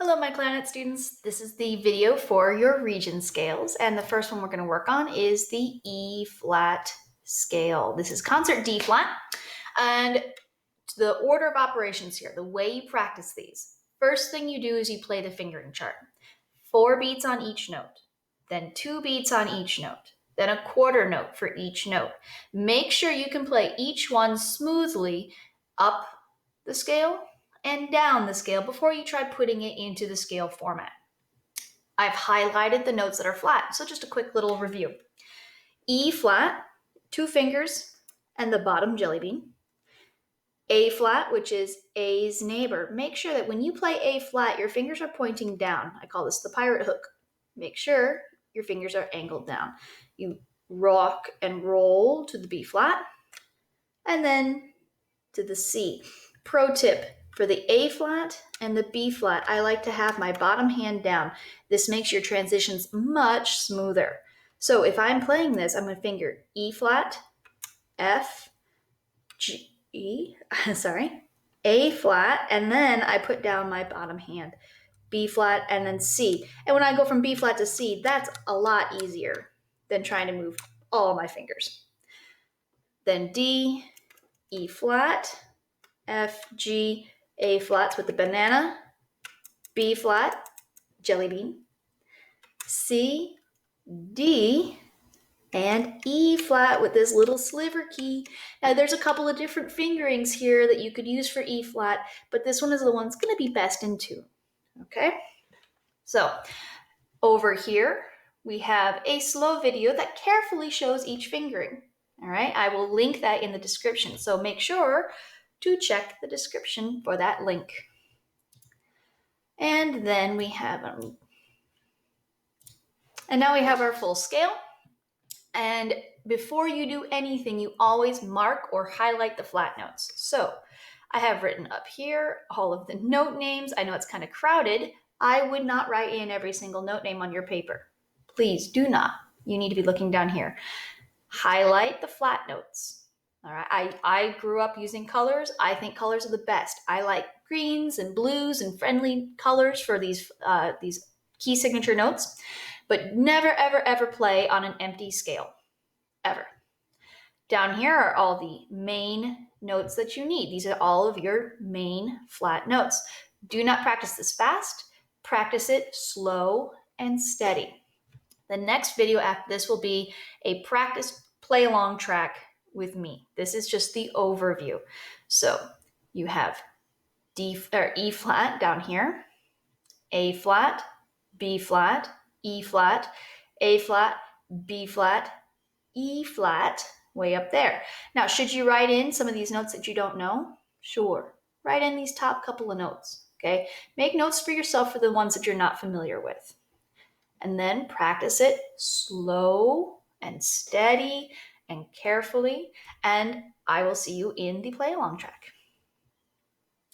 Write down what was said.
Hello, my Clarinet students. This is the video for your region scales, and the first one we're going to work on is the E flat scale. This is concert D flat, and the order of operations here, the way you practice these. First thing you do is you play the fingering chart. 4 beats on each note, then 2 beats on each note, then a quarter note for each note. Make sure you can play each one smoothly up the scale and down the scale before you try putting it into the scale format. I've highlighted the notes that are flat, so just a quick little review. E flat, 2 fingers and the bottom jelly bean. A flat, which is A's neighbor. Make sure that when you play A flat, your fingers are pointing down. I call this the pirate hook. Make sure your fingers are angled down. You rock and roll to the B flat and then to the C. Pro tip, for the A flat and the B flat, I like to have my bottom hand down. This makes your transitions much smoother. So if I'm playing this, I'm going to finger E flat, F, A flat, and then I put down my bottom hand, B flat, and then C. And when I go from B flat to C, that's a lot easier than trying to move all my fingers. Then D, E flat, F, G, A flats with the banana, B flat, jelly bean, C, D, and E flat with this little sliver key. Now there's a couple of different fingerings here that you could use for E flat, but this one is the one that's going to be best in 2. Okay? So over here, we have a slow video that carefully shows each fingering. All right? I will link that in the description, so make sure to check the description for that link. And then we have and now we have our full scale. And before you do anything, you always mark or highlight the flat notes. So I have written up here all of the note names. I know it's kind of crowded. I would not write in every single note name on your paper. Please do not. You need to be looking down here. Highlight the flat notes. All right. I grew up using colors. I think colors are the best. I like greens and blues and friendly colors for these key signature notes, but never, ever, ever play on an empty scale, ever. Down here are all the main notes that you need. These are all of your main flat notes. Do not practice this fast. Practice it slow and steady. The next video after this will be a practice play along track with me. This is just the overview. So you have E flat down here, A flat, B flat, E flat, A flat, B flat, E flat, way up there. Now, should you write in some of these notes that you don't know? Sure. Write in these top couple of notes, okay? Make notes for yourself for the ones that you're not familiar with. And then practice it slow and steady and carefully, and I will see you in the play along track.